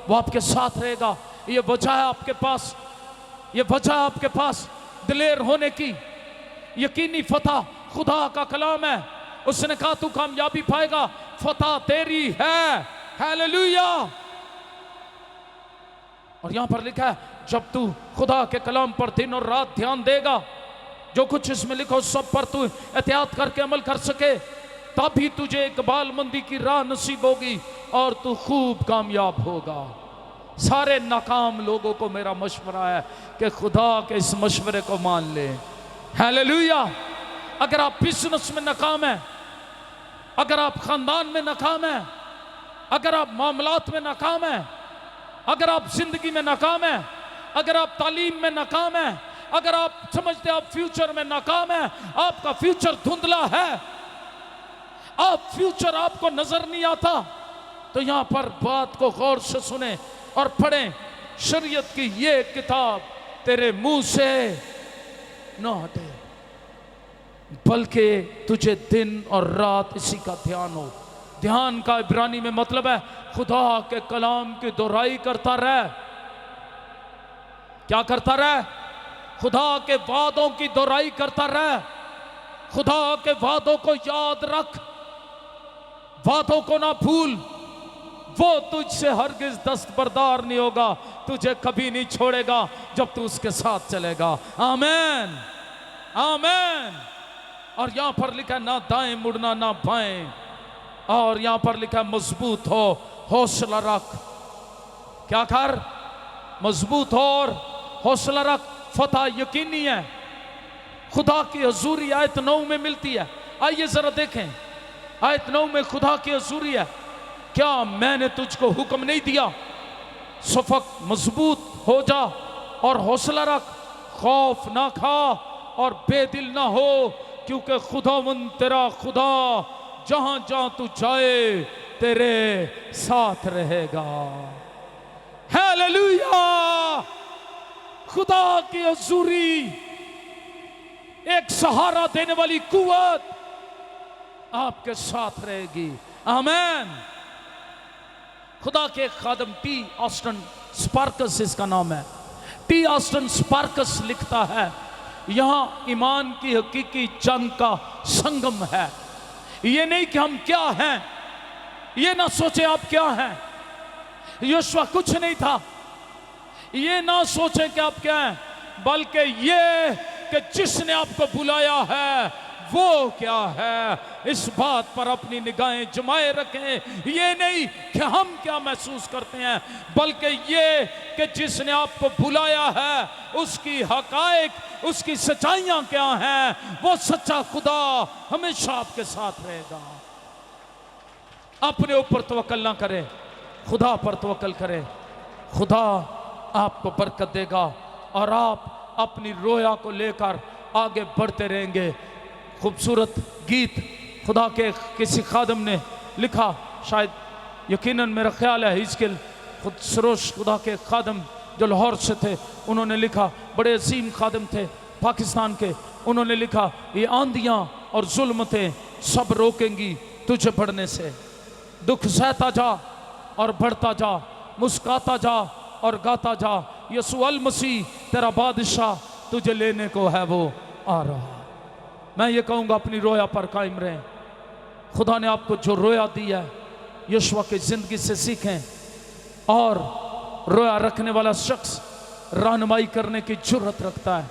वो आपके साथ रहेगा। ये वजह है आपके पास, ये वजह है आपके पास दिलेर होने की। यकीनी फतह खुदा का कलाम है। उसने कहा तू कामयाबी पाएगा, फतह तेरी है। हालेलुया। और यहां पर लिखा है जब तू खुदा के कलाम पर दिन और रात ध्यान देगा, जो कुछ इसमें लिखा सब पर तू एहतियात करके अमल कर सके, तभी तुझे इकबालमंदी की राह नसीब होगी और तू खूब कामयाब होगा। सारे नाकाम लोगों को मेरा मशवरा है कि खुदा के इस मशवरे को मान ले। हालेलुया। अगर आप बिजनेस में नाकाम हैं, अगर आप खानदान में नाकाम हैं, अगर आप मामलात में नाकाम हैं, अगर आप जिंदगी में नाकाम हैं, अगर आप तालीम में नाकाम हैं, अगर आप समझते आप फ्यूचर में नाकाम हैं, आपका फ्यूचर धुंधला है, आप फ्यूचर आपको नजर नहीं आता, तो यहां पर बात को गौर से सुने और पढ़ें। शरीयत की ये किताब तेरे मुंह से न हटे, बल्कि तुझे दिन और रात इसी का ध्यान हो। ध्यान का इब्रानी में मतलब है खुदा के कलाम की दोहराई करता रहे। क्या करता रहे? खुदा के वादों की दोहराई करता रहे। खुदा के वादों को याद रख, वादों को ना भूल। वो तुझसे हरगिज दस्तबरदार नहीं होगा, तुझे कभी नहीं छोड़ेगा जब तू उसके साथ चलेगा। आमीन, आमीन, और यहां पर लिखा है ना दाएं मुड़ना ना बाएं, और यहां पर लिखा है मजबूत हो, हौसला रख। क्या कर? मजबूत हो और हौसला रख। फतह यकीनी है, खुदा की हजूरी आयत 9 में मिलती है। आइए जरा देखें, आयत 9 में खुदा की हजूरी है। क्या मैंने तुझको हुक्म नहीं दिया? सफक मजबूत हो जा और हौसला रख, खौफ ना खा और बेदिल ना हो, क्योंकि खुदावंद तेरा खुदा जहां जहां तू जाए तेरे साथ रहेगा। हालेलुया! खुदा की हजूरी एक सहारा देने वाली कुव्वत आपके साथ रहेगी। आमीन। खुदा के खादम टी ऑस्टन स्पार्कस इसका नाम है। टी ऑस्टन स्पार्कस लिखता है, यहां ईमान की हकीकी जंग का संगम है। ये नहीं कि हम क्या हैं, ये ना सोचे आप क्या हैं। यीशु कुछ नहीं था, ये ना सोचे कि आप क्या हैं, बल्कि ये कि जिसने आपको बुलाया है वो क्या है, इस बात पर अपनी निगाहें जमाए रखें। ये नहीं कि हम क्या महसूस करते हैं, बल्कि ये कि जिसने आपको बुलाया है उसकी हकायक, उसकी सच्चाइयां क्या हैं। वो सच्चा खुदा हमेशा आपके साथ रहेगा। अपने ऊपर तवक्कल ना करें, खुदा पर तवक्कल करें। खुदा आपको बरकत देगा और आप अपनी रोया को लेकर आगे बढ़ते रहेंगे। खूबसूरत गीत खुदा के किसी खादम ने लिखा, शायद यकीनन मेरा ख्याल है हिजकिल खुद सरोश खुदा के खादम जो लाहौर से थे, उन्होंने लिखा, बड़े अजीम खादम थे पाकिस्तान के। उन्होंने लिखा, ये आंधियाँ और जुल्मतें सब रोकेंगी तुझे बढ़ने से। दुख सहता जा और बढ़ता जा, मुस्काता जा और गाता जा, यसू अल मसीह तेरा बादशाह तुझे लेने को है वो आ रहा। मैं ये कहूँगा, अपनी रोया पर कायम रहें। खुदा ने आपको जो रोया दी है, यीशु की ज़िंदगी से सीखें। और रोया रखने वाला शख्स रहनुमाई करने की जुर्रत रखता है।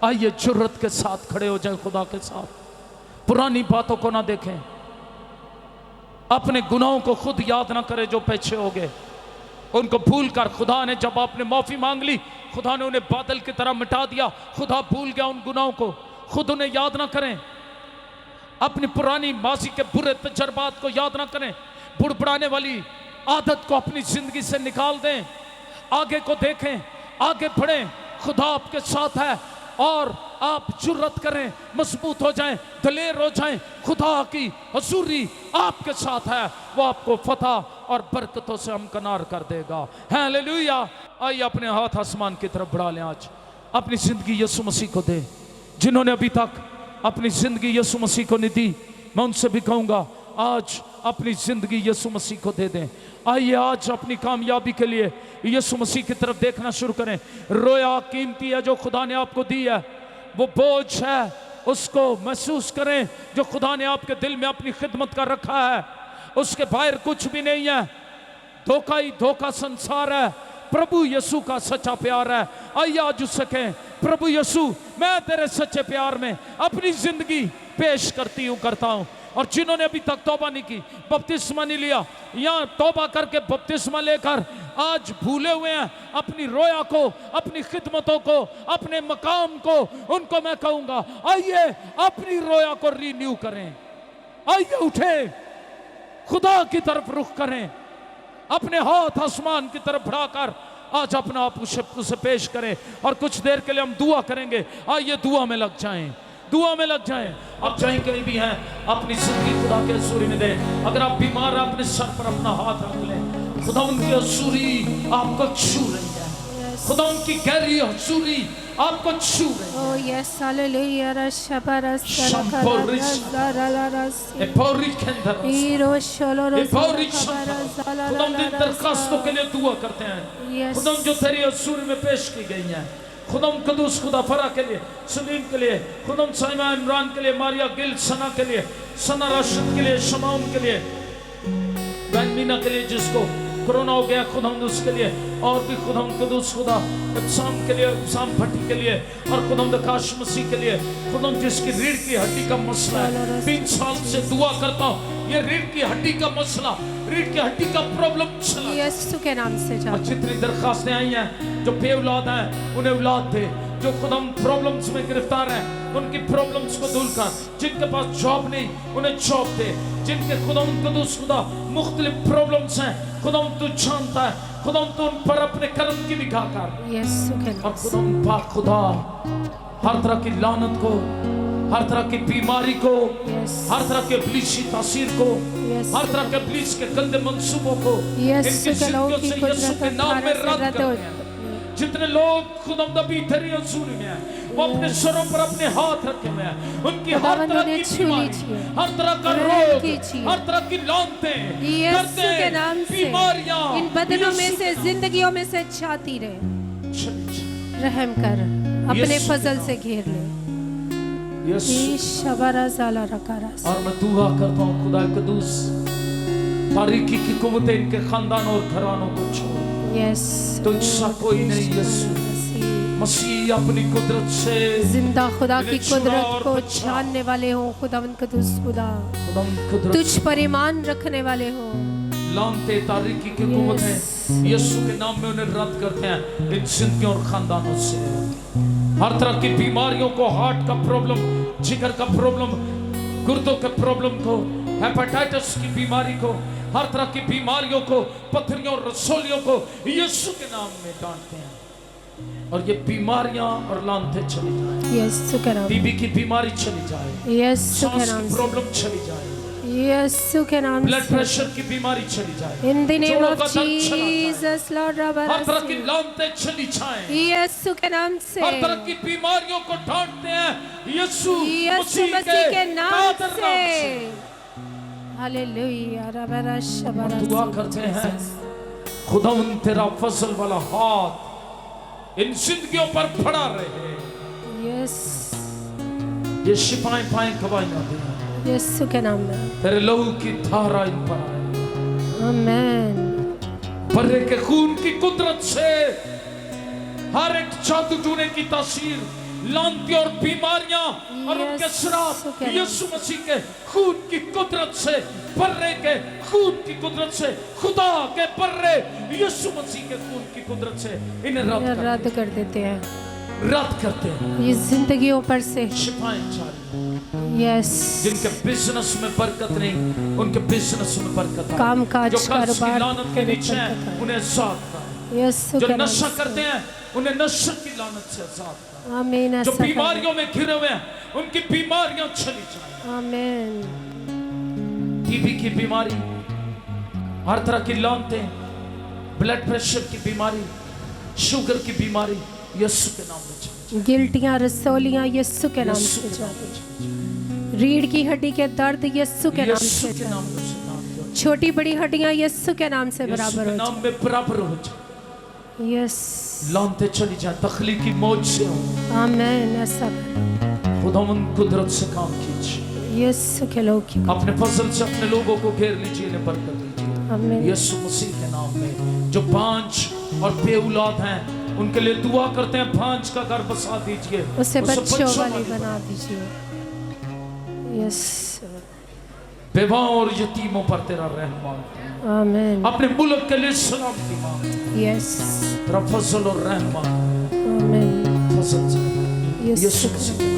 आइए जुर्रत के साथ खड़े हो जाए खुदा के साथ। पुरानी बातों को ना देखें, अपने गुनाहों को खुद याद ना करें जो पीछे हो गए, उनको भूल कर। खुदा ने जब आपने माफ़ी मांग ली, खुदा ने उन्हें बादल की तरह मिटा दिया। खुदा भूल गया उन गुनाहों को, खुद उन्हें याद ना करें। अपनी पुरानी माजी के बुरे तजर्बात को याद ना करें। बुड़बुड़ाने वाली आदत को अपनी जिंदगी से निकाल दें। आगे को देखें, आगे बढ़ें। खुदा आपके साथ है और आप जुर्रत करें, मजबूत हो जाएं, दलेर हो जाएं। खुदा की हजूरी आपके साथ है, वो आपको फतह और बरकतों से हमकनार कर देगा। हालेलुया! आइए अपने हाथ आसमान की तरफ बढ़ा लें। आज अपनी जिंदगी यीशु मसीह को दे। जिन्होंने अभी तक अपनी जिंदगी यीशु मसीह को नहीं दी, मैं उनसे भी कहूँगा, आज अपनी जिंदगी यीशु मसीह को दे दें। आइए आज अपनी कामयाबी के लिए यीशु मसीह की तरफ देखना शुरू करें। रोया कीमती है जो खुदा ने आपको दी है, वो बोझ है, उसको महसूस करें जो खुदा ने आपके दिल में अपनी खिदमत कर रखा है। उसके बाहर कुछ भी नहीं है, धोखा ही धोखा संसार है। प्रभु यीशु का सच्चा प्यार है। आइए आज उससे कहें, प्रभु यीशु, मैं तेरे सच्चे प्यार में अपनी जिंदगी पेश करता हूँ। और जिन्होंने अभी तक तौबा नहीं की, बपतिस्मा नहीं लिया, या तौबा करके बपतिस्मा लेकर आज भूले हुए हैं अपनी रोया को, अपनी खिदमतों को, अपने मकाम को, उनको मैं कहूँगा, आइए अपनी रोया को रीन्यू करें। आइए उठे, खुदा की तरफ रुख करें, अपने हाथ आसमान की तरफ बढ़ाकर आज अपना आप उसे पेश करें। और कुछ देर के लिए हम दुआ करेंगे। आइए दुआ में लग जाएं, दुआ में लग जाएं। अब चाहे कहीं भी हैं, अपनी जिंदगी खुदा के हजूरी में दें। अगर आप बीमार हैं, अपने सर पर अपना हाथ रख लें। खुदा उनकी हजूरी आपको छू रही है, खुदा उनकी गहरी हजूरी आपको छू रही है। Oh yes, hallelujah. खुदा उन दरखास्तों के लिए दुआ करते हैं, खुदा जो तेरी हजूरी में पेश की गई हैं। खुदा कदूस खुदा फरा के लिए, सलीम के लिए, खुदा साइमा इमरान के लिए, मारिया गिल सना के लिए, सना राशिद के लिए, शमाउन के लिए, बहन मीना के लिए, जिसको कोरोना हो गया खुदा उसके लिए, और भी खुदा कदूस खुदा इब्साम के लिए, इब्साम भट्टी के लिए, और खुदा काश मसीह के लिए खुदा जिसकी रीढ़ की हड्डी का मसला है, 3 साल से दुआ करता हूँ ये रीढ़ की हड्डी का मसला, रीढ़ की हड्डी का प्रॉब्लम चला यीशु के नाम से और जितनी दरखास्तें आई हैं, जो बेऔलाद हैं उन्हें औलाद दे, जो खुदा प्रॉब्लम्स में गिरफ्तार हैं उनकी प्रॉब्लम्स को दूर कर, जिनके पास जॉब नहीं उन्हें जॉब दे, जिनके खुदा कदूस खुदा मुख्तलिफ प्रॉब्लम्स हैं खुदा तू जानता है, खुदा तू उन पर अपने कर्म की निगाह कर यीशु के और नाम से। खुदा पाक खुदा हर तरह की लानत को, हर तरह की बीमारी को, हर तरह के इब्लीसी तासीर को, हर तरह के इब्लीस के गंदे मंसूबों को इनकी जिंदगियों से यीशु के नाम में रद्द करते हैं। जितने लोग खुदा नबी तेरी हजूरी में हैं वो अपने सरों पर अपने हाथ रखे हुए हैं, उनकी हर तरह की बीमारी, हर तरह का रोग, हर तरह की लानतें, यीशु के नाम से बीमारियां इन बदनों में से, जिंदगियों में से जाती रहे। रहम कर, अपने फजल से घेर ले। और मैं दुआ करता हूँ खुदा कदूस तारीकी की कुव्वतें इनके खानदान और घरानों को छोड़, तुझसा कोई नहीं यीशु मसीह अपनी कुदरत से जिंदा खुदा की कुदरत को जानने वाले हो, खुदावन कदूस खुदा तुझ पर ईमान रखने वाले हो। लानते तारीकी की कुव्वतें यीशु के नाम में उन्हें रद्द करते हैं इन जिंदगियों और खानदानों से। हर तरह की बीमारियों को, हार्ट का प्रॉब्लम, जिगर का प्रॉब्लम, गुर्दों के प्रॉब्लम को, हेपेटाइटिस की बीमारी को, हर तरह की बीमारियों को, पथरियों और रसोलियों को यीशु के नाम में डांटते हैं और ये बीमारियां और लानतें चली जाए। यीशु के नाम, टीबी की बीमारी चली जाए, यीशु के नाम, प्रॉब्लम चली जाए, यीशु के नाम, ब्लड प्रेशर की बीमारी चली जाए, in the name of Jesus Lord हर तरह की लानतें चली जाए यीशु के नाम से। हर तरह की बीमारियों को डांटते हैं यीशु मसीह के नाम से। हालेलुया। दुआ करते हैं खुदा उन तेरा फजल वाला हाथ इन जिंदगियों पर पड़ा रहे। यस, ये शिफाएं पाएं गवाहियां दे यीशु के नाम में। तेरे लहू की धारा इन पर आए। आमीन। बर्रे के खून की कुदरत से हर एक जादू टूने की तासीर, लानती और बीमारियां और उनके श्राप यीशु मसीह के खून की कुदरत से, बर्रे के खून की कुदरत से, खुदा के बर्रे यीशु मसीह के खून की कुदरत से इन्हें रद्द कर देते हैं, रद्द करते हैं। ये जिंदगियों पर से शिफाएं जारी। यस, जिनके बिजनेस में बरकत नहीं उनके बिजनेस में बरकत आए। काम काज जो कर्ज की कारोबार लानत के नीचे हैं उन्हें आजाद कर। यीशु जो के नाम नशा से। करते हैं उन्हें नशा की लानत से आजाद कर। आमीन। जो बीमारियों में घिरे हुए हैं उनकी बीमारियां चली जाएं। आमीन। टीबी की बीमारी, हर तरह की लानतें, ब्लड प्रेशर की बीमारी, शुगर की बीमारी यीशु के नाम में चली। गिल्टियां, रसोलियां यीशु के नाम से जाती। रीढ़ की हड्डी के दर्द यीशु के नाम से जाती। छोटी बड़ी हड्डियां यीशु के नाम से बराबर हो नाम में बराबर हो जाए। यस, लानतें चली जाए, तख्लीकी मौज से हो। आमीन। ऐसा खुदावंद कुदरत से काम कीजिए। यीशु के लोग की अपने फजल से अपने लोगों को घेर लीजिए, इन्हें बरकत दीजिए। आमीन। यीशु मसीह के नाम में जो बांझ और बेऔलाद हैं उनके लिए दुआ करते हैं, बांझ का घर बसा दीजिए, उसे बच्चों वाली बना दीजिए। यस, बेवाओं और यतीमों पर तेरा रहम। आमीन। अपने मुल्क के लिए सलामती मांग। यस, तेरा फजल और रहम। आमीन। फजल से यीशु यीशु मसीह